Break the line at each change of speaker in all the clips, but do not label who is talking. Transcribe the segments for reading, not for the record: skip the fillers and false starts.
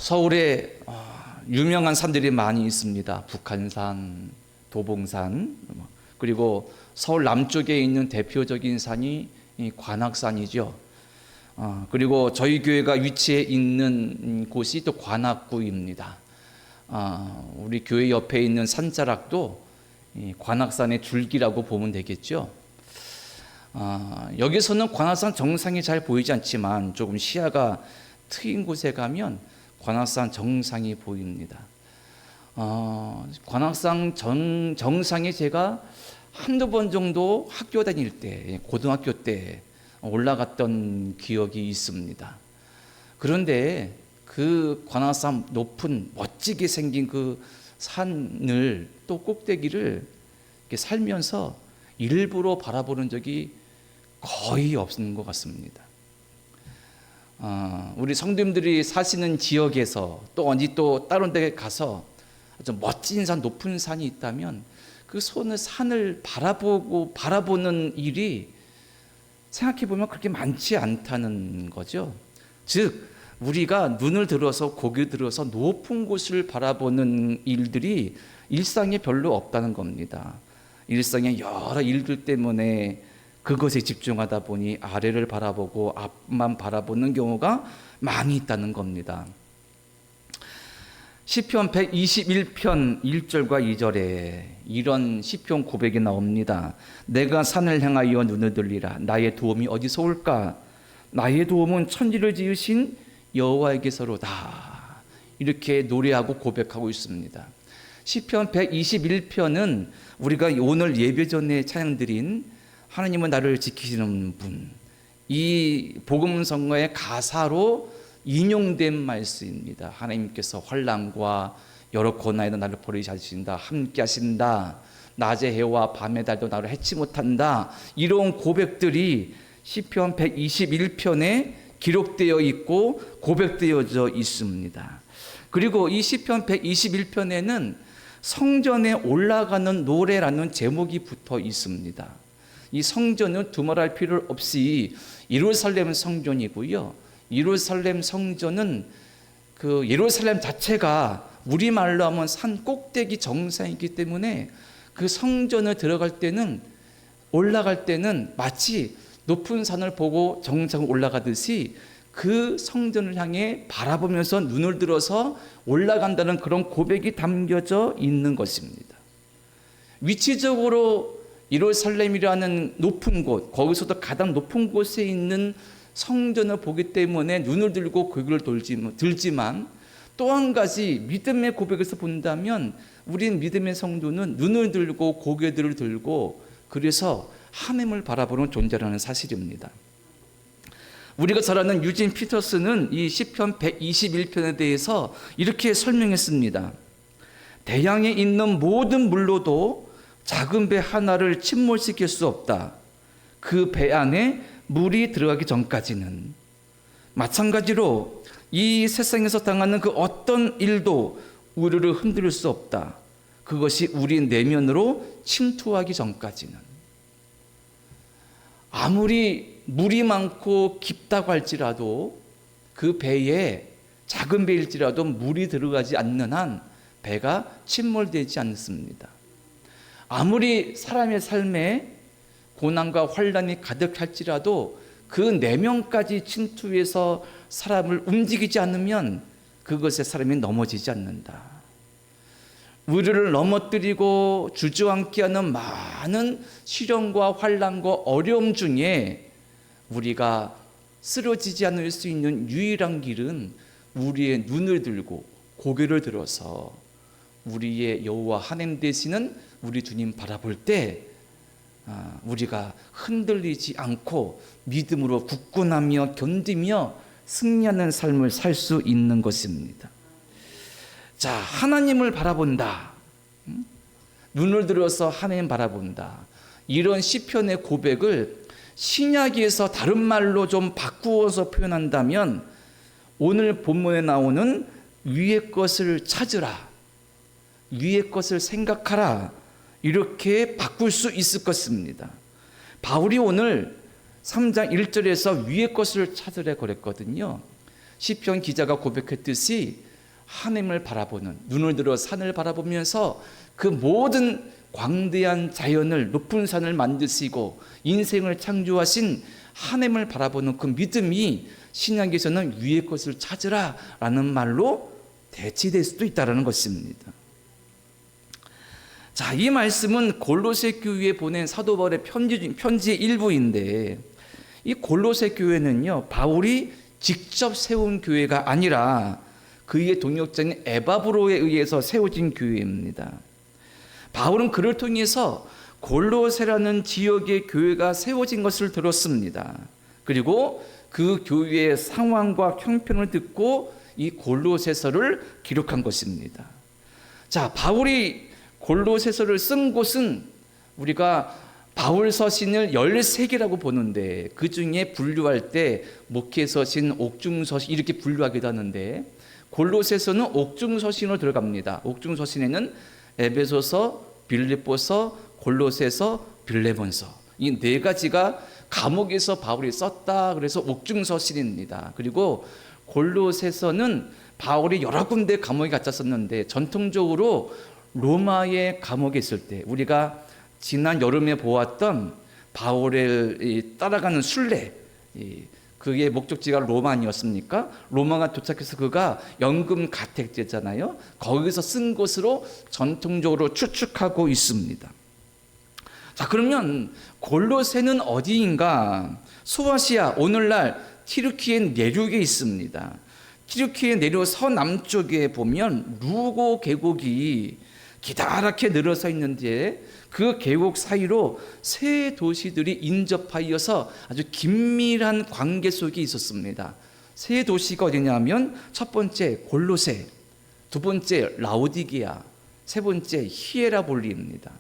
서울에 유명한 산들이 많이 있습니다. 북한산, 도봉산, 그리고 서울 남쪽에 있는 대표적인 산이 관악산이죠. 그리고 저희 교회가 위치해 있는 곳이 또 관악구입니다. 우리 교회 옆에 있는 산자락도 관악산의 줄기라고 보면 되겠죠. 여기서는 관악산 정상이 잘 보이지 않지만 조금 시야가 트인 곳에 가면 관악산 정상이 보입니다. 관악산 정상에 제가 한두 번 정도 학교 다닐 때, 고등학교 때 올라갔던 기억이 있습니다. 그런데 그 관악산 높은 멋지게 생긴 그 산을 또 꼭대기를 이렇게 살면서 일부러 바라보는 적이 거의 없는 것 같습니다. 우리 성도님들이 사시는 지역에서 또 어디 또 다른 데 가서 아주 멋진 산, 높은 산이 있다면 그 산을 바라보는 일이 생각해 보면 그렇게 많지 않다는 거죠. 즉 우리가 눈을 들어서 고개를 들어서 높은 곳을 바라보는 일들이 일상에 별로 없다는 겁니다. 일상의 여러 일들 때문에 그것에 집중하다 보니 아래를 바라보고 앞만 바라보는 경우가 많이 있다는 겁니다. 시편 121편 1절과 2절에 이런 시편 고백이 나옵니다. 내가 산을 향하여 눈을 들리라. 나의 도움이 어디서 올까? 나의 도움은 천지를 지으신 여호와에게서로다. 이렇게 노래하고 고백하고 있습니다. 시편 121편은 우리가 오늘 예배 전에 찬양드린 하나님은 나를 지키시는 분, 이 복음성가의 가사로 인용된 말씀입니다. 하나님께서 환난과 여러 고난에도 나를 버리지 않으신다, 함께 하신다, 낮의 해와 밤의 달도 나를 해치 못한다. 이런 고백들이 시편 121편에 기록되어 있고 고백되어져 있습니다. 그리고 이 시편 121편에는 성전에 올라가는 노래라는 제목이 붙어 있습니다. 이 성전은 두말할 필요 없이 예루살렘 성전이고요. 예루살렘 성전은 그 예루살렘 자체가 우리말로 하면 산 꼭대기 정상이기 때문에 그 성전을 올라갈 때는 마치 높은 산을 보고 정상을 올라가듯이 그 성전을 향해 바라보면서 눈을 들어서 올라간다는 그런 고백이 담겨져 있는 것입니다. 위치적으로 예루살렘이라는 높은 곳, 거기서도 가장 높은 곳에 있는 성전을 보기 때문에 눈을 들고 고개를 들지만 또 한 가지 믿음의 고백에서 본다면 우린 믿음의 성도는 눈을 들고 고개들을 들고 그래서 하나님을 바라보는 존재라는 사실입니다. 우리가 잘 아는 유진 피터스는 이 시편 121편에 대해서 이렇게 설명했습니다. 대양에 있는 모든 물로도 작은 배 하나를 침몰시킬 수 없다. 그 배 안에 물이 들어가기 전까지는. 마찬가지로 이 세상에서 당하는 그 어떤 일도 우리를 흔들 수 없다. 그것이 우리 내면으로 침투하기 전까지는. 아무리 물이 많고 깊다고 할지라도 그 배에 작은 배일지라도 물이 들어가지 않는 한 배가 침몰되지 않습니다. 아무리 사람의 삶에 고난과 환난이 가득할지라도 그 내면까지 침투해서 사람을 움직이지 않으면 그것에 사람이 넘어지지 않는다. 우리를 넘어뜨리고 주저앉게 하는 많은 시련과 환난과 어려움 중에 우리가 쓰러지지 않을 수 있는 유일한 길은 우리의 눈을 들고 고개를 들어서 우리의 여호와 하나님 되시는 우리 주님 바라볼 때 우리가 흔들리지 않고 믿음으로 굳건하며 견디며 승리하는 삶을 살 수 있는 것입니다. 자, 하나님을 바라본다. 눈을 들어서 하나님 바라본다. 이런 시편의 고백을 신약에서 다른 말로 좀 바꾸어서 표현한다면 오늘 본문에 나오는 위의 것을 찾으라, 위의 것을 생각하라, 이렇게 바꿀 수 있을 것입니다. 바울이 오늘 3장 1절에서 위의 것을 찾으라 그랬거든요. 시편 기자가 고백했듯이 하나님을 바라보는, 눈을 들어 산을 바라보면서 그 모든 광대한 자연을, 높은 산을 만드시고 인생을 창조하신 하나님을 바라보는 그 믿음이 신약에서는 위의 것을 찾으라 라는 말로 대치될 수도 있다는 것입니다. 자, 이 말씀은 골로새 교회에 보낸 사도 바울의 편지의 일부인데, 이 골로새 교회는요, 바울이 직접 세운 교회가 아니라 그의 동역자인 에바브로에 의해서 세워진 교회입니다. 바울은 그를 통해서 골로새라는 지역의 교회가 세워진 것을 들었습니다. 그리고 그 교회의 상황과 형편을 듣고 이 골로새서를 기록한 것입니다. 자, 바울이 골로새서를 쓴 곳은 우리가 바울 서신을 13개라고 보는데, 그 중에 분류할 때 목회서신, 옥중서신 이렇게 분류하기도 하는데, 골로새서는 옥중서신으로 들어갑니다. 옥중서신에는 에베소서, 빌립보서, 골로새서, 빌레몬서, 이 4가지가 감옥에서 바울이 썼다 그래서 옥중서신입니다. 그리고 골로새서는 바울이 여러 군데 감옥에 갇혔었는데, 전통적으로 로마의 감옥에 있을 때, 우리가 지난 여름에 보았던 바울을 따라가는 순례, 그게 목적지가 로마 아니었습니까? 로마가 도착해서 그가 연금 가택되잖아요. 거기서 쓴 것으로 전통적으로 추측하고 있습니다. 자, 그러면 골로새는 어디인가? 소아시아, 오늘날 튀르키예 내륙에 있습니다. 튀르키예 내륙 서남쪽에 보면 루고 계곡이 기다랗게 늘어서 있는데, 그 계곡 사이로 세 도시들이 인접하여서 아주 긴밀한 관계 속에 있었습니다. 세 도시가 어디냐면, 첫 번째 골로새, 두 번째 라오디게아, 세 번째 히에라볼리입니다.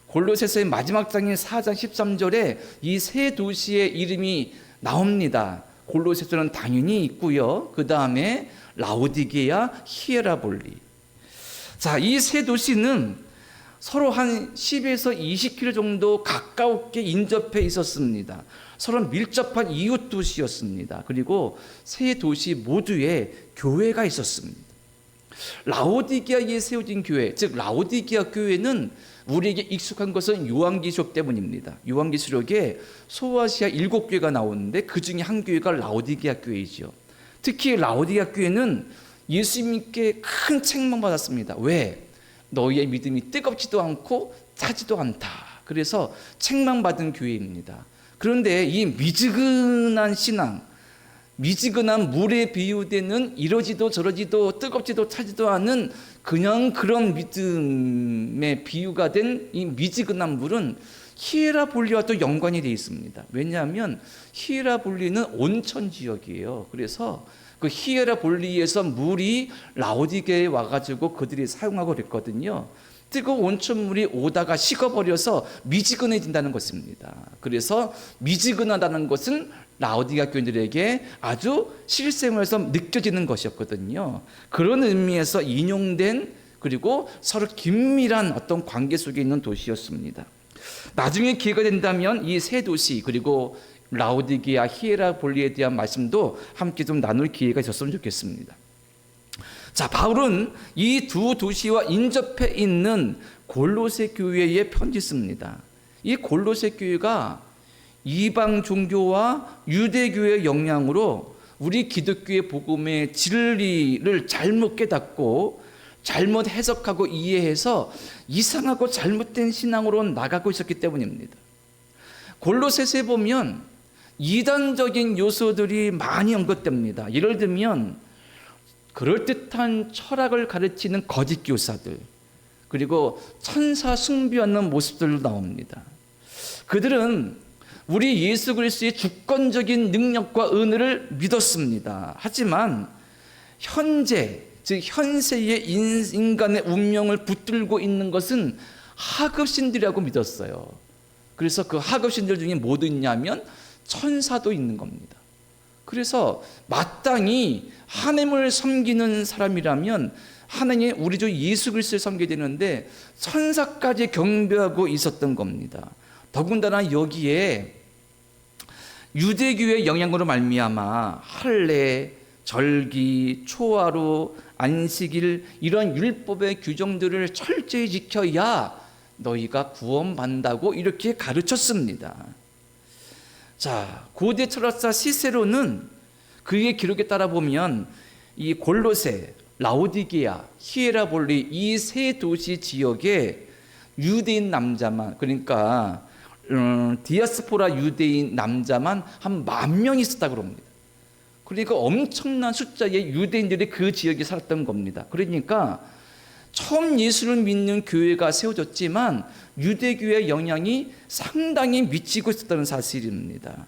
골로새서의 마지막 장인 4장 13절에 이 세 도시의 이름이 나옵니다. 골로새서는 당연히 있고요. 그 다음에 라오디게아, 히에라볼리. 자, 이 세 도시는 서로 한 10에서 20km 정도 가깝게 인접해 있었습니다. 서로 밀접한 이웃 도시였습니다. 그리고 세 도시 모두에 교회가 있었습니다. 라오디게아에 세워진 교회, 즉 라오디게아 교회는 우리에게 익숙한 것은 요한계시록 때문입니다. 요한계시록에 소아시아 7교회가 나오는데 그 중에 한 교회가 라오디게아 교회이죠. 특히 라오디게아 교회는 예수님께 큰 책망받았습니다. 왜? 너희의 믿음이 뜨겁지도 않고 차지도 않다. 그래서 책망받은 교회입니다. 그런데 이 미지근한 신앙, 미지근한 물에 비유되는 이러지도 저러지도 뜨겁지도 차지도 않은 그냥 그런 믿음의 비유가 된 이 미지근한 물은 히에라볼리와 또 연관이 되어 있습니다. 왜냐하면 히에라볼리는 온천 지역이에요. 그래서 그 히에라볼리에서 물이 라오디게에 와가지고 그들이 사용하고 그랬거든요. 뜨거운 온천물이 오다가 식어버려서 미지근해진다는 것입니다. 그래서 미지근하다는 것은 라오디게아 교인들에게 아주 실생활에서 느껴지는 것이었거든요. 그런 의미에서 인용된, 그리고 서로 긴밀한 어떤 관계 속에 있는 도시였습니다. 나중에 기회가 된다면 이 세 도시, 그리고 라오디게아, 히에라볼리에 대한 말씀도 함께 좀 나눌 기회가 있었으면 좋겠습니다. 자, 바울은 이 두 도시와 인접해 있는 골로새 교회에 편지 씁니다. 이 골로새 교회가 이방 종교와 유대교의 영향으로 우리 기독교의 복음의 진리를 잘못 깨닫고 잘못 해석하고 이해해서 이상하고 잘못된 신앙으로 나가고 있었기 때문입니다. 골로새서에 보면 이단적인 요소들이 많이 언급됩니다. 예를 들면 그럴듯한 철학을 가르치는 거짓 교사들, 그리고 천사 숭배하는 모습들도 나옵니다. 그들은 우리 예수 그리스도의 주권적인 능력과 은혜를 믿었습니다. 하지만 현재, 즉 현세의 인간의 운명을 붙들고 있는 것은 하급신들이라고 믿었어요. 그래서 그 하급신들 중에 뭐도 있냐면 천사도 있는 겁니다. 그래서 마땅히 하나님을 섬기는 사람이라면 하나님, 우리 주 예수 그리스도를 섬겨야 되는데 천사까지 경배하고 있었던 겁니다. 더군다나 여기에 유대교의 영향으로 말미암아 할례, 절기, 초하루, 안식일 이런 율법의 규정들을 철저히 지켜야 너희가 구원받는다고 이렇게 가르쳤습니다. 자, 고대 철학자 시세로는 그의 기록에 따라 보면 이 골로새, 라오디게아, 히에라볼리 이 세 도시 지역에 유대인 남자만, 그러니까 디아스포라 유대인 남자만 한 10,000명이 있었다고 합니다. 그러니까 엄청난 숫자의 유대인들이 그 지역에 살았던 겁니다. 그러니까 처음 예수를 믿는 교회가 세워졌지만 유대교의 영향이 상당히 미치고 있었다는 사실입니다.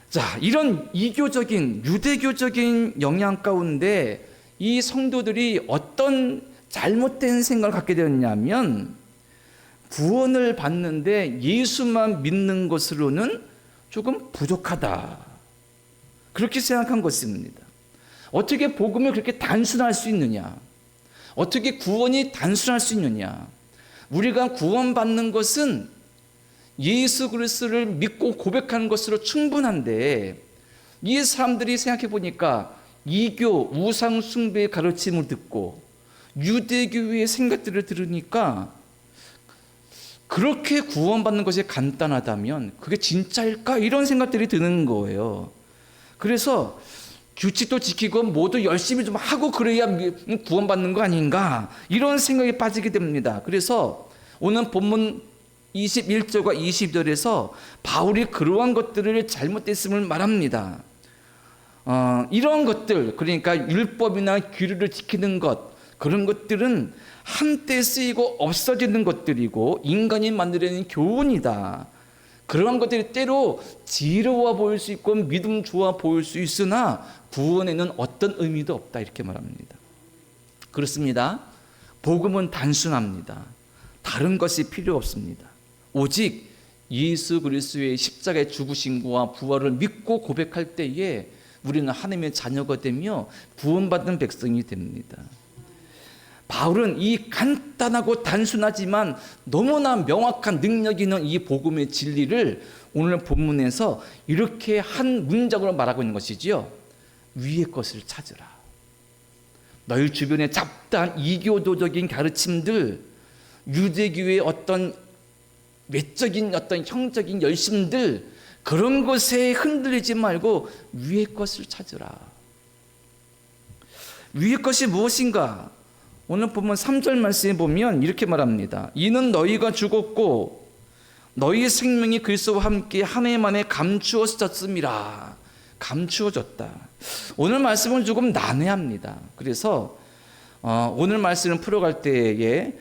자, 이런 이교적인 유대교적인 영향 가운데 이 성도들이 어떤 잘못된 생각을 갖게 되었냐면, 구원을 받는데 예수만 믿는 것으로는 조금 부족하다, 그렇게 생각한 것입니다. 어떻게 복음을 그렇게 단순할 수 있느냐? 어떻게 구원이 단순할 수 있느냐? 우리가 구원받는 것은 예수 그리스도를 믿고 고백하는 것으로 충분한데, 이 사람들이 생각해 보니까 이교 우상 숭배의 가르침을 듣고 유대교의 생각들을 들으니까 그렇게 구원받는 것이 간단하다면 그게 진짜일까? 이런 생각들이 드는 거예요. 그래서 규칙도 지키고 모두 열심히 좀 하고 그래야 구원받는 거 아닌가, 이런 생각에 빠지게 됩니다. 그래서 오늘 본문 21절과 22절에서 바울이 그러한 것들을 잘못됐음을 말합니다. 이런 것들, 그러니까 율법이나 규례를 지키는 것, 그런 것들은 한때 쓰이고 없어지는 것들이고 인간이 만들어낸 교훈이다. 그런 것들이 때로 지혜로워 보일 수 있고 믿음 좋아 보일 수 있으나 구원에는 어떤 의미도 없다, 이렇게 말합니다. 그렇습니다. 복음은 단순합니다. 다른 것이 필요 없습니다. 오직 예수 그리스도의 십자가의 죽으심과 부활을 믿고 고백할 때에 우리는 하나님의 자녀가 되며 구원받는 백성이 됩니다. 바울은 이 간단하고 단순하지만 너무나 명확한 능력 있는 이 복음의 진리를 오늘 본문에서 이렇게 한 문장으로 말하고 있는 것이지요. 위의 것을 찾으라. 너희 주변에 잡다한 이교도적인 가르침들, 유대교의 어떤 외적인 어떤 형적인 열심들, 그런 것에 흔들리지 말고 위의 것을 찾으라. 위의 것이 무엇인가? 오늘 보면 3절 말씀에 보면 이렇게 말합니다. 이는 너희가 죽었고 너희의 생명이 그리스도와 함께 하나님 안에 감추어졌음이라. 감추어졌다. 오늘 말씀은 조금 난해합니다. 그래서 오늘 말씀을 풀어갈 때에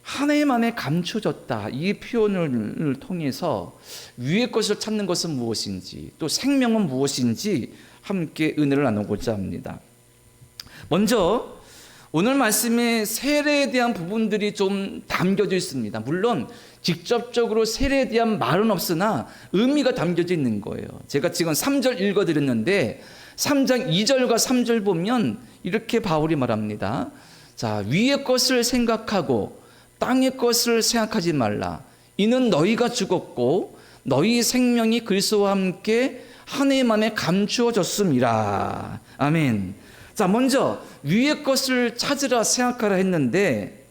하나님 안에 감추어졌다, 이 표현을 통해서 위의 것을 찾는 것은 무엇인지, 또 생명은 무엇인지 함께 은혜를 나누고자 합니다. 먼저 오늘 말씀에 세례에 대한 부분들이 좀 담겨져 있습니다. 물론 직접적으로 세례에 대한 말은 없으나 의미가 담겨져 있는 거예요. 제가 지금 3절 읽어드렸는데 3장 2절과 3절 보면 이렇게 바울이 말합니다. 자, 위의 것을 생각하고 땅의 것을 생각하지 말라. 이는 너희가 죽었고 너희 생명이 그리스도와 함께 하나님 안에 감추어졌음이라. 아멘. 자, 먼저 위의 것을 찾으라, 생각하라 했는데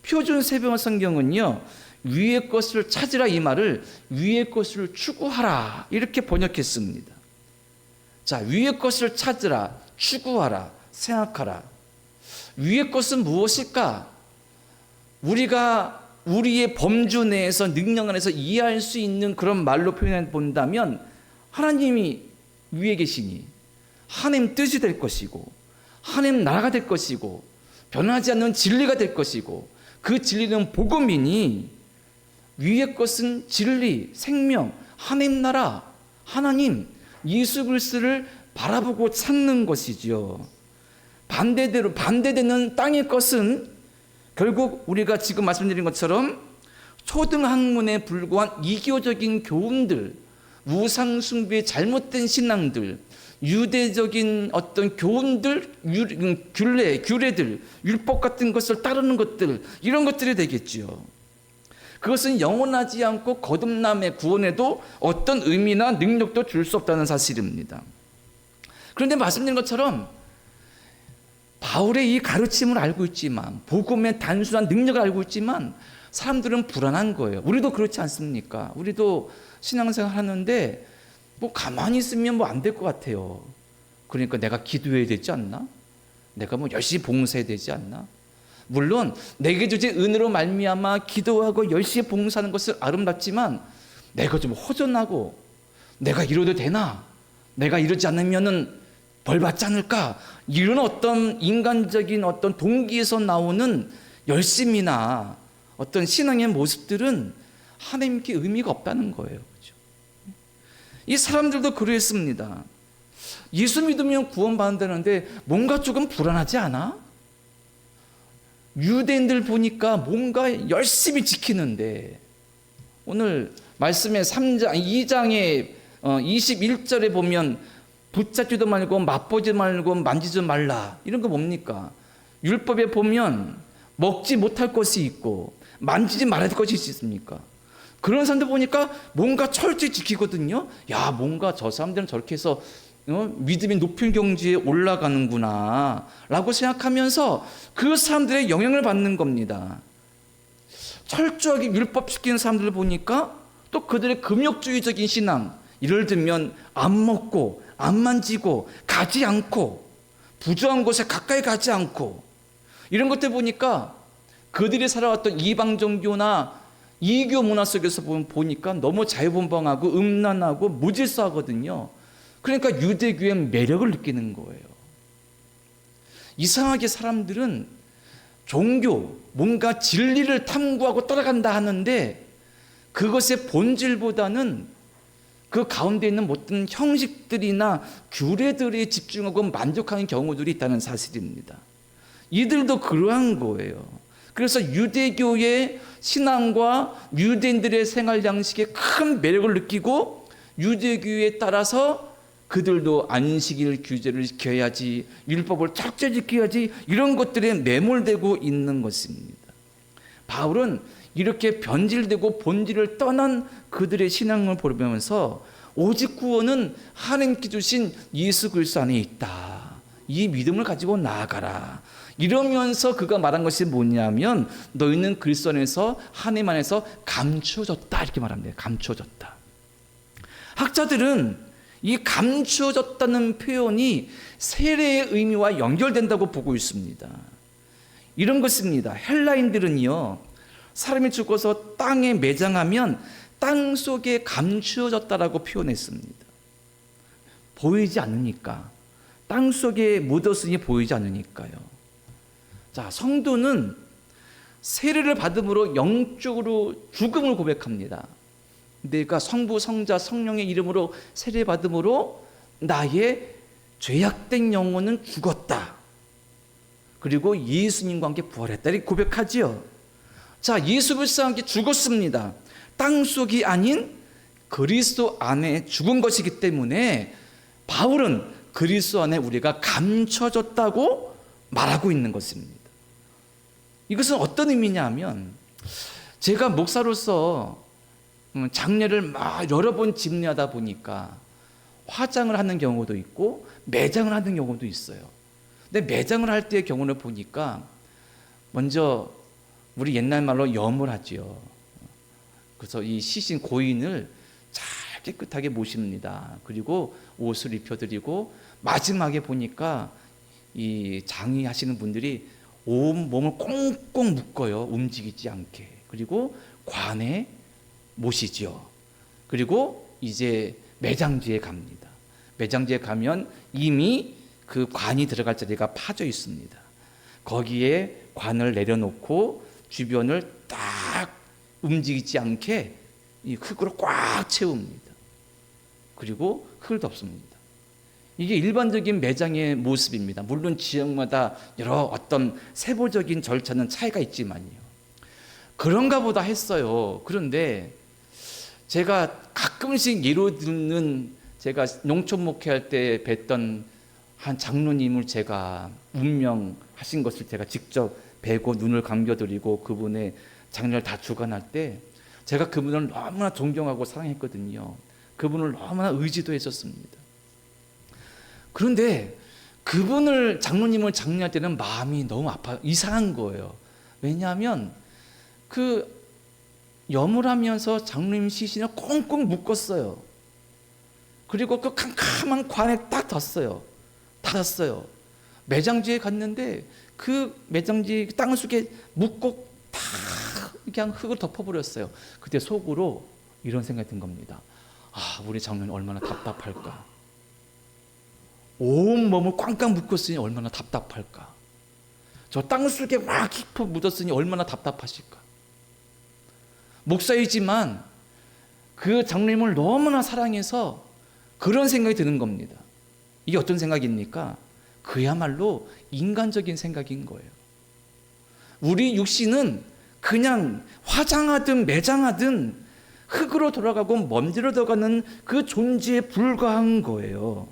표준 세번역 성경은요, 위의 것을 찾으라 이 말을 위의 것을 추구하라 이렇게 번역했습니다. 자, 위의 것을 찾으라, 추구하라, 생각하라. 위의 것은 무엇일까? 우리가 우리의 범주 내에서, 능력 안에서 이해할 수 있는 그런 말로 표현해 본다면 하나님이 위에 계시니 하나님 뜻이 될 것이고 하나님 나라가 될 것이고 변하지 않는 진리가 될 것이고 그 진리는 복음이니 위의 것은 진리, 생명, 하나님 나라, 하나님, 예수 그리스도를 바라보고 찾는 것이죠. 반대되는 땅의 것은 결국 우리가 지금 말씀드린 것처럼 초등학문에 불과한 이교적인 교훈들, 우상숭배의 잘못된 신앙들, 유대적인 어떤 교훈들, 규례들, 율법 같은 것을 따르는 것들, 이런 것들이 되겠죠. 그것은 영원하지 않고 거듭남의 구원에도 어떤 의미나 능력도 줄 수 없다는 사실입니다. 그런데 말씀드린 것처럼 바울의 이 가르침을 알고 있지만, 복음의 단순한 능력을 알고 있지만 사람들은 불안한 거예요. 우리도 그렇지 않습니까? 우리도 신앙생활 하는데 뭐 가만히 있으면 뭐 안 될 것 같아요. 그러니까 내가 기도해야 되지 않나? 내가 뭐 열심히 봉사해야 되지 않나? 물론 내게 주신 은혜로 말미암아 기도하고 열심히 봉사하는 것은 아름답지만, 내가 좀 허전하고 내가 이러도 되나? 내가 이러지 않으면은 벌 받지 않을까? 이런 어떤 인간적인 어떤 동기에서 나오는 열심이나 어떤 신앙의 모습들은 하나님께 의미가 없다는 거예요. 그렇죠? 이 사람들도 그랬습니다. 예수 믿으면 구원받는다는데 뭔가 조금 불안하지 않아? 유대인들 보니까 뭔가 열심히 지키는데, 오늘 말씀의 2장의 21절에 보면 붙잡지도 말고 맛보지 말고 만지지 말라, 이런 거 뭡니까? 율법에 보면 먹지 못할 것이 있고 만지지 말아야 될 것이 있습니까? 그런 사람들 보니까 뭔가 철저히 지키거든요. 야, 뭔가 저 사람들은 저렇게 해서 믿음이 높은 경지에 올라가는구나 라고 생각하면서 그 사람들의 영향을 받는 겁니다. 철저하게 율법시키는 사람들을 보니까 또 그들의 금욕주의적인 신앙, 예를 들면 안 먹고 안 만지고 가지 않고 부조한 곳에 가까이 가지 않고, 이런 것들 보니까 그들이 살아왔던 이방 종교나 이교 문화 속에서 보니까 너무 자유분방하고 음란하고 무질서하거든요. 그러니까 유대교의 매력을 느끼는 거예요. 이상하게 사람들은 종교, 뭔가 진리를 탐구하고 따라간다 하는데 그것의 본질보다는 그 가운데 있는 모든 형식들이나 규례들에 집중하고 만족하는 경우들이 있다는 사실입니다. 이들도 그러한 거예요. 그래서 유대교의 신앙과 유대인들의 생활 양식에 큰 매력을 느끼고 유대교에 따라서 그들도 안식일 규제를 지켜야지, 율법을 철저히 지켜야지, 이런 것들에 매몰되고 있는 것입니다. 바울은 이렇게 변질되고 본질을 떠난 그들의 신앙을 보면서 오직 구원은 하나님께 주신 예수 그리스도 안에 있다, 이 믿음을 가지고 나아가라, 이러면서 그가 말한 것이 뭐냐면 너희는 그리스도 안에서 하나님 안에서 감추어졌다, 이렇게 말합니다. 감추어졌다. 학자들은 이 감추어졌다는 표현이 세례의 의미와 연결된다고 보고 있습니다. 이런 것입니다. 헬라인들은요, 사람이 죽어서 땅에 매장하면 땅 속에 감추어졌다라고 표현했습니다. 보이지 않으니까, 땅 속에 묻었으니 보이지 않으니까요. 자, 성도는 세례를 받음으로 영적으로 죽음을 고백합니다. 내가 성부, 성자, 성령의 이름으로 세례 받음으로 나의 죄악된 영혼은 죽었다, 그리고 예수님과 함께 부활했다, 이렇게 고백하지요. 자, 예수 그리스도와 함께 죽었습니다. 땅 속이 아닌 그리스도 안에 죽은 것이기 때문에 바울은 그리스도 안에 우리가 감춰졌다고 말하고 있는 것입니다. 이것은 어떤 의미냐 하면, 제가 목사로서 장례를 막 여러 번 집례하다 보니까 화장을 하는 경우도 있고 매장을 하는 경우도 있어요. 근데 매장을 할 때의 경우를 보니까 먼저 우리 옛날 말로 염을 하죠. 그래서 이 시신 고인을 잘 깨끗하게 모십니다. 그리고 옷을 입혀드리고 마지막에 보니까 이 장의하시는 분들이 온 몸을 꽁꽁 묶어요. 움직이지 않게. 그리고 관에 모시죠. 그리고 이제 매장지에 갑니다. 매장지에 가면 이미 그 관이 들어갈 자리가 파져 있습니다. 거기에 관을 내려놓고 주변을 딱 움직이지 않게 이 흙으로 꽉 채웁니다. 그리고 흙을 덮습니다. 이게 일반적인 매장의 모습입니다. 물론 지역마다 여러 어떤 세부적인 절차는 차이가 있지만요. 그런가 보다 했어요. 그런데 제가 가끔씩 예로 듣는, 제가 농촌 목회할 때 뵀던 한 장로님을 제가 운명하신 것을 제가 직접 뵈고 눈을 감겨드리고 그분의 장례를 다 주관할 때 제가 그분을 너무나 존경하고 사랑했거든요. 그분을 너무나 의지도 했었습니다. 그런데 그분을 장로님을 장례할 때는 마음이 너무 이상한 거예요. 왜냐하면 그 염을 하면서 장로님 시신을 꽁꽁 묶었어요. 그리고 그 캄캄한 관에 딱 닫았어요. 매장지에 갔는데 그 매장지 땅 속에 묻고 다 그냥 흙을 덮어버렸어요. 그때 속으로 이런 생각이 든 겁니다. 우리 장로님 얼마나 답답할까. 온 몸을 꽝꽝 묶었으니 얼마나 답답할까. 저 땅 속에 막 깊이 묻었으니 얼마나 답답하실까. 목사이지만 그 장로님을 너무나 사랑해서 그런 생각이 드는 겁니다. 이게 어떤 생각입니까? 그야말로 인간적인 생각인 거예요. 우리 육신은 그냥 화장하든 매장하든 흙으로 돌아가고 먼지로 들어가는 그 존재에 불과한 거예요.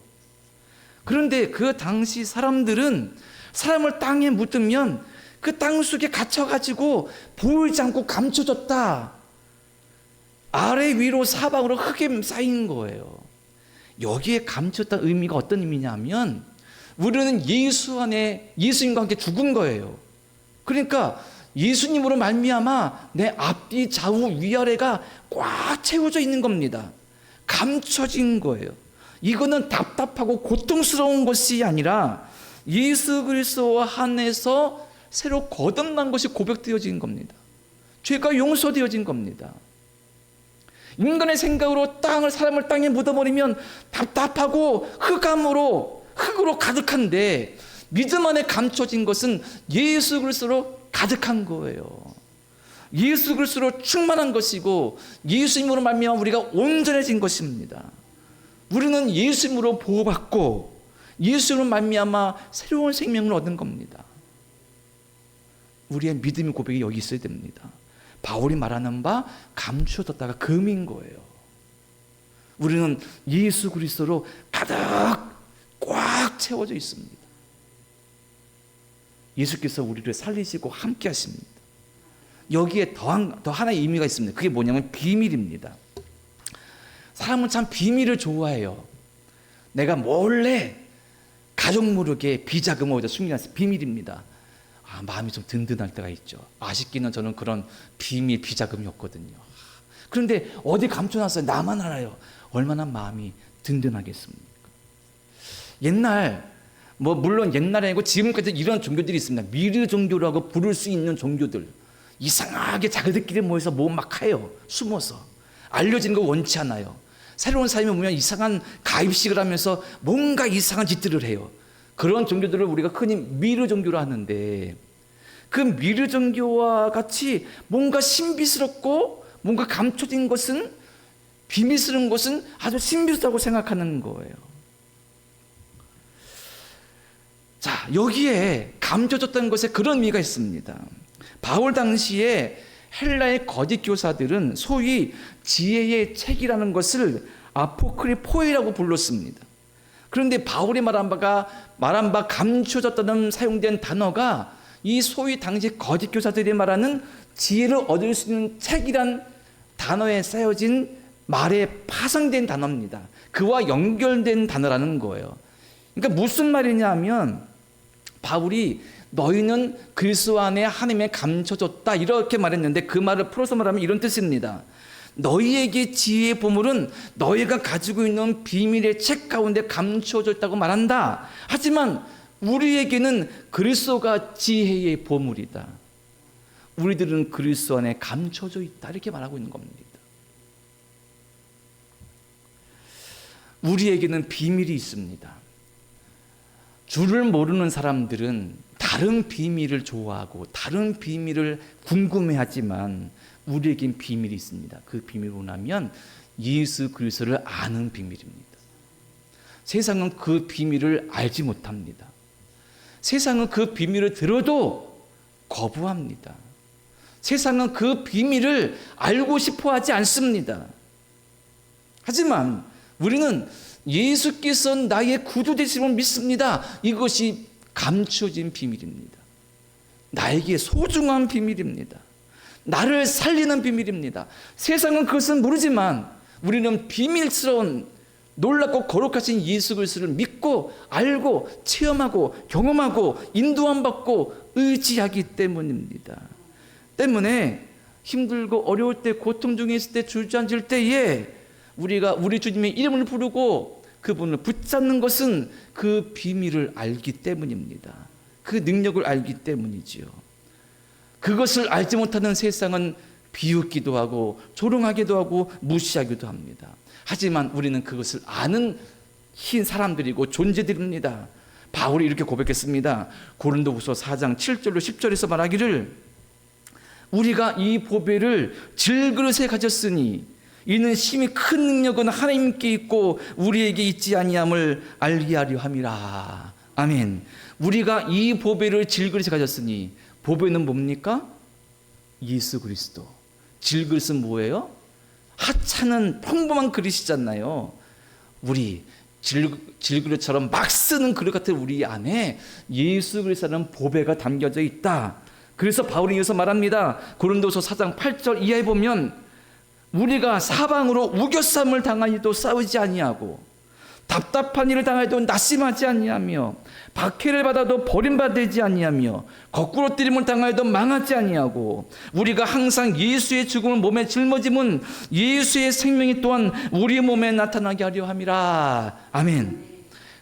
그런데 그 당시 사람들은 사람을 땅에 묻으면 그 땅 속에 갇혀가지고 보이지 않고 감춰졌다. 아래 위로 사방으로 흙에 쌓인 거예요. 여기에 감췄다는 의미가 어떤 의미냐면 우리는 예수 안에 예수님과 함께 죽은 거예요. 그러니까 예수님으로 말미암아 내 앞뒤 좌우 위아래가 꽉 채워져 있는 겁니다. 감춰진 거예요. 이거는 답답하고 고통스러운 것이 아니라 예수 그리스도 안에서 새로 거듭난 것이 고백되어진 겁니다. 죄가 용서되어진 겁니다. 인간의 생각으로 사람을 땅에 묻어버리면 답답하고 흙으로 가득한데 믿음 안에 감춰진 것은 예수 그리스도로 가득한 거예요. 예수 그리스도로 충만한 것이고 예수님으로 말미암아 우리가 온전해진 것입니다. 우리는 예수님으로 보호받고 예수로 말미암아 새로운 생명을 얻은 겁니다. 우리의 믿음의 고백이 여기 있어야 됩니다. 바울이 말하는 바 감추어뒀다가 금인 거예요. 우리는 예수 그리스도로 가득 꽉 채워져 있습니다. 예수께서 우리를 살리시고 함께 하십니다. 여기에 더 하나의 의미가 있습니다. 그게 뭐냐면 비밀입니다. 사람은 참 비밀을 좋아해요. 내가 몰래 가족 모르게 비자금을 어디다 숨겨놨어요. 비밀입니다. 마음이 좀 든든할 때가 있죠. 아쉽기는 저는 그런 비밀 비자금이었거든요. 그런데 어디 감춰놨어요. 나만 알아요. 얼마나 마음이 든든하겠습니까? 물론 옛날에 아니고 지금까지 이런 종교들이 있습니다. 미르 종교라고 부를 수 있는 종교들. 이상하게 자기들끼리 모여서 뭐 막 해요. 숨어서. 알려지는 거 원치 않아요. 새로운 사람이 오면 이상한 가입식을 하면서 뭔가 이상한 짓들을 해요. 그런 종교들을 우리가 흔히 미르 종교로 하는데 그 미르 종교와 같이 뭔가 신비스럽고 뭔가 감춰진 것은 비밀스러운 것은 아주 신비스럽다고 생각하는 거예요. 자, 여기에 감춰졌다는 것에 그런 의미가 있습니다. 바울 당시에 헬라의 거짓 교사들은 소위 지혜의 책이라는 것을 아포크리포이라고 불렀습니다. 그런데 바울이 말한 바 감춰졌다는 사용된 단어가 이 소위 당시 거짓 교사들이 말하는 지혜를 얻을 수 있는 책이란 단어에 쌓여진 말에 파생된 단어입니다. 그와 연결된 단어라는 거예요. 그러니까 무슨 말이냐 하면 바울이 너희는 그리스도 안에 하나님에 감춰졌다 이렇게 말했는데 그 말을 풀어서 말하면 이런 뜻입니다. 너희에게 지혜의 보물은 너희가 가지고 있는 비밀의 책 가운데 감춰져 있다고 말한다. 하지만 우리에게는 그리스도가 지혜의 보물이다. 우리들은 그리스도 안에 감춰져 있다 이렇게 말하고 있는 겁니다. 우리에게는 비밀이 있습니다. 주를 모르는 사람들은 다른 비밀을 좋아하고 다른 비밀을 궁금해하지만 우리에겐 비밀이 있습니다. 그 비밀을 원하면 예수 그리스도를 아는 비밀입니다. 세상은 그 비밀을 알지 못합니다. 세상은 그 비밀을 들어도 거부합니다. 세상은 그 비밀을 알고 싶어 하지 않습니다. 하지만 우리는 예수께서 나의 구주 되심을 믿습니다. 이것이 감춰진 비밀입니다. 나에게 소중한 비밀입니다. 나를 살리는 비밀입니다. 세상은 그것은 모르지만 우리는 비밀스러운 놀랍고 거룩하신 예수 그리스도를 믿고 알고 체험하고 경험하고 인도함 받고 의지하기 때문입니다. 때문에 힘들고 어려울 때, 고통 중에 있을 때, 주저앉을 때에 우리가 우리 주님의 이름을 부르고 그분을 붙잡는 것은 그 비밀을 알기 때문입니다. 그 능력을 알기 때문이지요. 그것을 알지 못하는 세상은 비웃기도 하고 조롱하기도 하고 무시하기도 합니다. 하지만 우리는 그것을 아는 흰 사람들이고 존재들입니다. 바울이 이렇게 고백했습니다. 고린도후서 4장 7절로 10절에서 말하기를 우리가 이 보배를 질그릇에 가졌으니 이는 심히 큰 능력은 하나님께 있고 우리에게 있지 아니함을 알게 하려 함이라. 아멘. 우리가 이 보배를 질그릇에 가졌으니, 보배는 뭡니까? 예수 그리스도. 질그릇은 뭐예요? 하찮은 평범한 그릇이잖아요. 우리 질그릇처럼 막 쓰는 그릇 같은 우리 안에 예수 그리스도라는 보배가 담겨져 있다. 그래서 바울이 이어서 말합니다. 고린도서 4장 8절 이하에 보면 우리가 사방으로 우겨쌈을 당하여도 싸우지 아니하고 답답한 일을 당하여도 낙심하지 아니하며 박해를 받아도 버림받지 아니하며 거꾸로 때림을 당하여도 망하지 아니하고 우리가 항상 예수의 죽음을 몸에 짊어짐은 예수의 생명이 또한 우리 몸에 나타나게 하려 함이라. 아멘.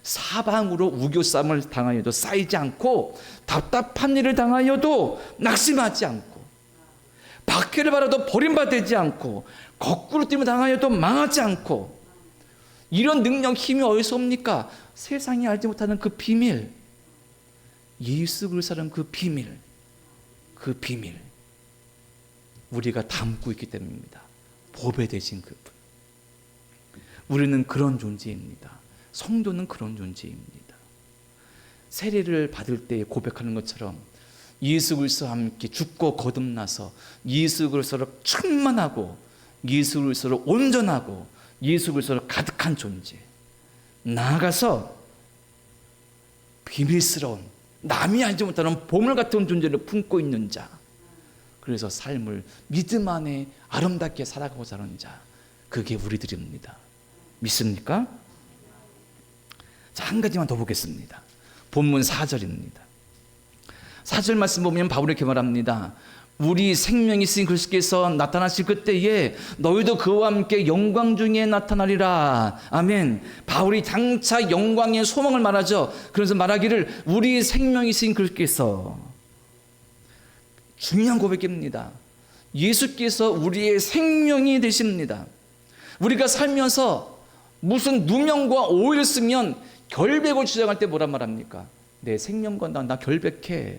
사방으로 우겨쌈을 당하여도 쌓이지 않고 답답한 일을 당하여도 낙심하지 않고 박해를 받아도 버림받지 않고 거꾸로 뛰면 당하여도 망하지 않고, 이런 능력, 힘이 어디서 옵니까? 세상이 알지 못하는 그 비밀, 예수 그리스도라는 그 비밀, 그 비밀 우리가 담고 있기 때문입니다. 보배 되신 그분. 우리는 그런 존재입니다. 성도는 그런 존재입니다. 세례를 받을 때 고백하는 것처럼 예수 그리스도와 함께 죽고 거듭나서 예수 그리스도로 충만하고 예수 그리스도로 온전하고 예수 그리스도로 가득한 존재, 나아가서 비밀스러운 남이 알지 못하는 보물 같은 존재를 품고 있는 자, 그래서 삶을 믿음 안에 아름답게 살아가고자 하는 자, 그게 우리들입니다. 믿습니까? 자, 한 가지만 더 보겠습니다. 본문 4절입니다. 4절 말씀 보면 바울이 이렇게 말합니다. 우리 생명이 있으신 그리스도께서 나타나실 그때에 너희도 그와 함께 영광 중에 나타나리라. 아멘. 바울이 장차 영광의 소망을 말하죠. 그래서 말하기를 우리 생명이 있으신 그리스도께서, 중요한 고백입니다. 예수께서 우리의 생명이 되십니다. 우리가 살면서 무슨 누명과 오해를 쓰면 결백을 주장할 때 뭐란 말합니까? 내 생명과 나 결백해.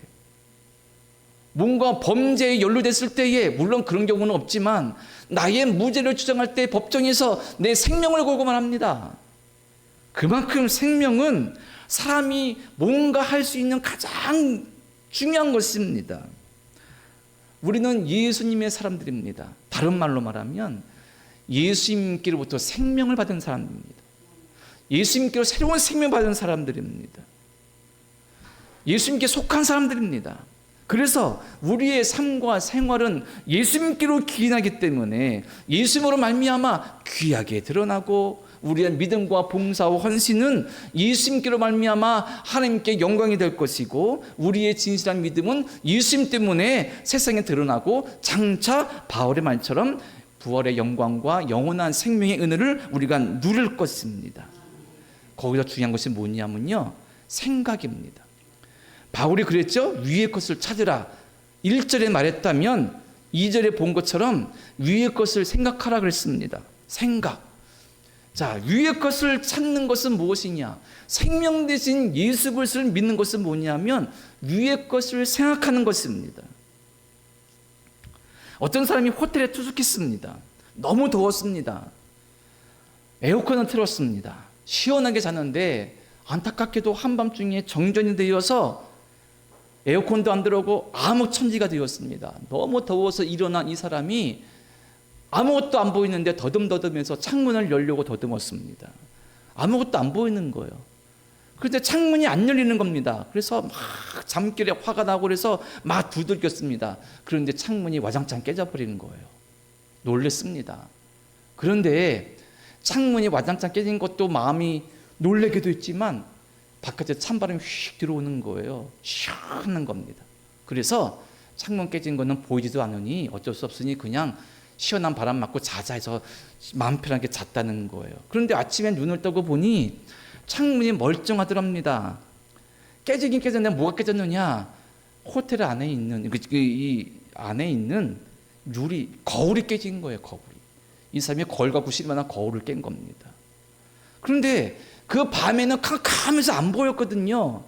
뭔가 범죄에 연루됐을 때에, 물론 그런 경우는 없지만 나의 무죄를 주장할 때 법정에서 내 생명을 걸고만 합니다. 그만큼 생명은 사람이 뭔가 할 수 있는 가장 중요한 것입니다. 우리는 예수님의 사람들입니다. 다른 말로 말하면 예수님께로부터 생명을 받은 사람입니다. 예수님께로 새로운 생명을 받은 사람들입니다. 예수님께 속한 사람들입니다. 그래서 우리의 삶과 생활은 예수님께로 기인하기 때문에 예수님으로 말미암아 귀하게 드러나고, 우리의 믿음과 봉사와 헌신은 예수님께로 말미암아 하나님께 영광이 될 것이고, 우리의 진실한 믿음은 예수님 때문에 세상에 드러나고 장차 바울의 말처럼 부활의 영광과 영원한 생명의 은혜를 우리가 누릴 것입니다. 거기서 중요한 것이 뭐냐면요, 생각입니다. 바울이 그랬죠. 위의 것을 찾으라. 1절에 말했다면 2절에 본 것처럼 위의 것을 생각하라 그랬습니다. 생각. 자, 위의 것을 찾는 것은 무엇이냐? 생명 대신 예수 그리스도를 믿는 것은 뭐냐면 위의 것을 생각하는 것입니다. 어떤 사람이 호텔에 투숙했습니다. 너무 더웠습니다. 에어컨을 틀었습니다. 시원하게 자는데 안타깝게도 한밤중에 정전이 되어서 에어컨도 안 들어오고 암흑천지가 되었습니다. 너무 더워서 일어난 이 사람이 아무것도 안 보이는데 더듬더듬해서 창문을 열려고 더듬었습니다. 아무것도 안 보이는 거예요. 그런데 창문이 안 열리는 겁니다. 그래서 막 잠결에 화가 나고 그래서 막 두들겼습니다. 그런데 창문이 와장창 깨져버리는 거예요. 놀랬습니다. 그런데 창문이 와장창 깨진 것도 마음이 놀래기도 했지만 바깥에 찬바람이 휙 들어오는 거예요. 시원한 겁니다. 그래서 창문 깨진 거는 보이지도 않으니 어쩔 수 없으니 그냥 시원한 바람 맞고 자자 해서 마음 편하게 잤다는 거예요. 그런데 아침에 눈을 뜨고 보니 창문이 멀쩡하더랍니다. 깨지긴 깨졌는데 뭐가 깨졌느냐? 호텔 안에 있는 이 안에 있는 거울이 깨진 거예요. 거울이. 이 사람이 거울 갖고 싶으면 거울을 깬 겁니다. 그런데 그 밤에는 캄캄해서 안 보였거든요.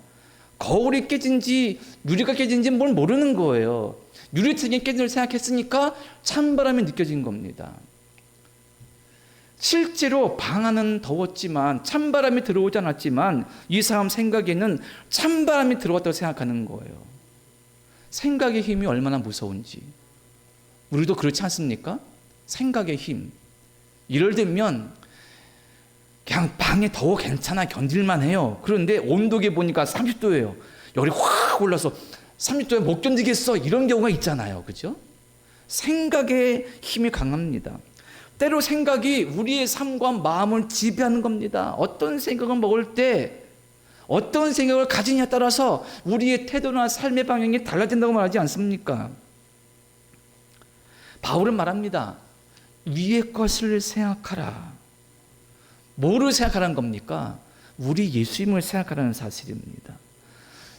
거울이 깨진지 유리가 깨진지 뭘 모르는 거예요. 유리창이 깨진 걸 생각했으니까 찬바람이 느껴진 겁니다. 실제로 방 안은 더웠지만 찬바람이 들어오지 않았지만 이 사람 생각에는 찬바람이 들어왔다고 생각하는 거예요. 생각의 힘이 얼마나 무서운지. 우리도 그렇지 않습니까? 생각의 힘. 예를 들면 그냥 방에 더워 괜찮아 견딜만 해요. 그런데 온도계 보니까 30도예요. 열이 확 올라서 30도에 못 견디겠어 이런 경우가 있잖아요. 그죠? 생각의 힘이 강합니다. 때로 생각이 우리의 삶과 마음을 지배하는 겁니다. 어떤 생각을 먹을 때 어떤 생각을 가지냐에 따라서 우리의 태도나 삶의 방향이 달라진다고 말하지 않습니까? 바울은 말합니다. 위의 것을 생각하라. 뭐를 생각하라는 겁니까? 우리 예수님을 생각하라는 사실입니다.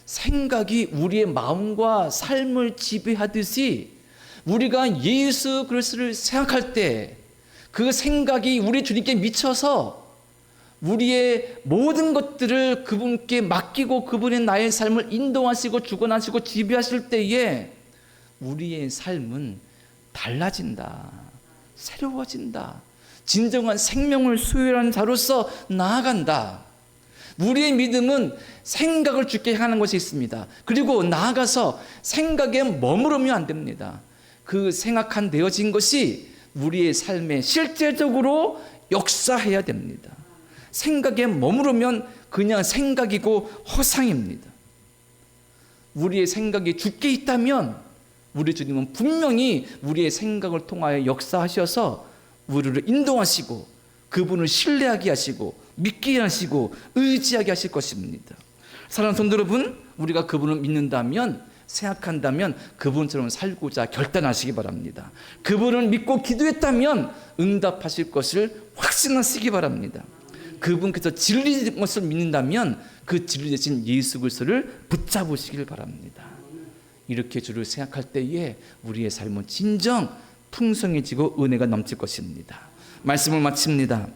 생각이 우리의 마음과 삶을 지배하듯이 우리가 예수 그리스도를 생각할 때 그 생각이 우리 주님께 미쳐서 우리의 모든 것들을 그분께 맡기고 그분의 나의 삶을 인도하시고 주관하시고 지배하실 때에 우리의 삶은 달라진다. 새로워진다. 진정한 생명을 소유하는 자로서 나아간다. 우리의 믿음은 생각을 주께 향하는 것이 있습니다. 그리고 나아가서 생각에 머무르면 안 됩니다. 그 생각한 되어진 것이 우리의 삶에 실제적으로 역사해야 됩니다. 생각에 머무르면 그냥 생각이고 허상입니다. 우리의 생각이 주께 있다면 우리 주님은 분명히 우리의 생각을 통하여 역사하셔서 우리를 인도하시고 그분을 신뢰하게 하시고 믿게 하시고 의지하게 하실 것입니다. 사랑하는 성도 여러분, 우리가 그분을 믿는다면 생각한다면 그분처럼 살고자 결단하시기 바랍니다. 그분을 믿고 기도했다면 응답하실 것을 확신하시기 바랍니다. 그분께서 진리된 것을 믿는다면 그 진리 되신 예수 그리스도를 붙잡으시길 바랍니다. 이렇게 주를 생각할 때에 우리의 삶은 진정 풍성해지고 은혜가 넘칠 것입니다. 말씀을 마칩니다.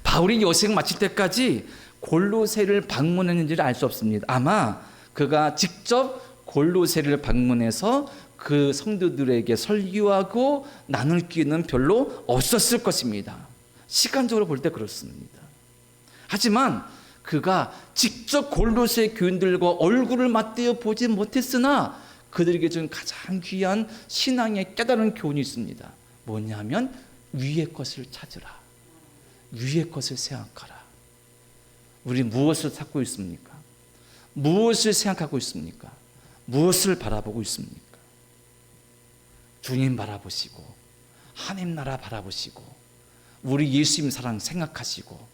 바울이 여생 마칠 때까지 골로새를 방문했는지를 알 수 없습니다. 아마 그가 직접 골로새를 방문해서 그 성도들에게 설교하고 나눌 기회는 별로 없었을 것입니다. 시간적으로 볼 때 그렇습니다. 하지만 그가 직접 골로새 교인들과 얼굴을 맞대어 보지 못했으나 그들에게 준 가장 귀한 신앙의 깨달은 교훈이 있습니다. 뭐냐면 위의 것을 찾으라. 위의 것을 생각하라. 우리 무엇을 찾고 있습니까? 무엇을 생각하고 있습니까? 무엇을 바라보고 있습니까? 주님 바라보시고 하나님 나라 바라보시고 우리 예수님 사랑 생각하시고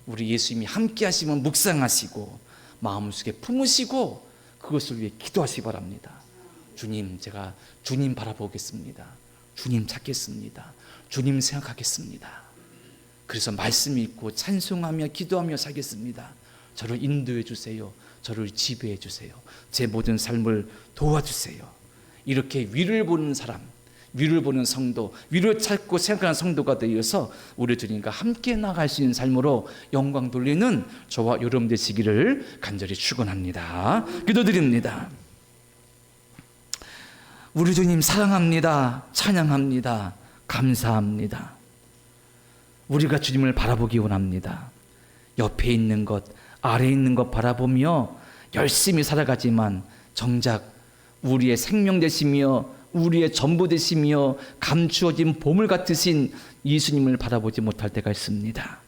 우리 예수님이 함께 하시면 묵상하시고 마음속에 품으시고 그것을 위해 기도하시기 바랍니다. 주님, 제가 주님 바라보겠습니다. 주님 찾겠습니다. 주님 생각하겠습니다. 그래서 말씀 읽고 찬송하며 기도하며 살겠습니다. 저를 인도해 주세요. 저를 지배해 주세요. 제 모든 삶을 도와주세요. 이렇게 위를 보는 사람, 위를 보는 성도, 위를 찾고 생각하는 성도가 되어서 우리 주님과 함께 나갈 수 있는 삶으로 영광 돌리는 저와 여러분 되시기를 간절히 축원합니다. 기도드립니다. 우리 주님 사랑합니다. 찬양합니다. 감사합니다. 우리가 주님을 바라보기 원합니다. 옆에 있는 것, 아래에 있는 것 바라보며 열심히 살아가지만 정작 우리의 생명 되시며 우리의 전부 되시며 감추어진 보물 같으신 예수님을 바라보지 못할 때가 있습니다.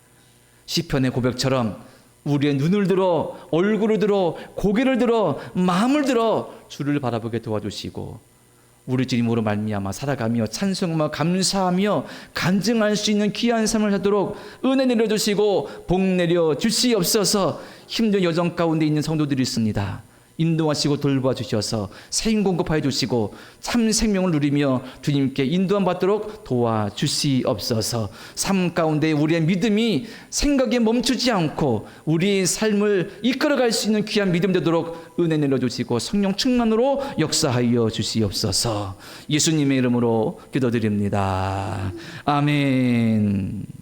시편의 고백처럼 우리의 눈을 들어 얼굴을 들어 고개를 들어 마음을 들어 주를 바라보게 도와주시고 우리 주 이름으로 말미암아 살아가며 찬송하며 감사하며 간증할 수 있는 귀한 삶을 하도록 은혜 내려주시고 복 내려 주시옵소서. 힘든 여정 가운데 있는 성도들이 있습니다. 인도하시고 돌봐주셔서 생명 공급하여 주시고 참 생명을 누리며 주님께 인도함 받도록 도와주시옵소서. 삶 가운데 우리의 믿음이 생각에 멈추지 않고 우리의 삶을 이끌어갈 수 있는 귀한 믿음 되도록 은혜 내려주시고 성령 충만으로 역사하여 주시옵소서. 예수님의 이름으로 기도드립니다. 아멘.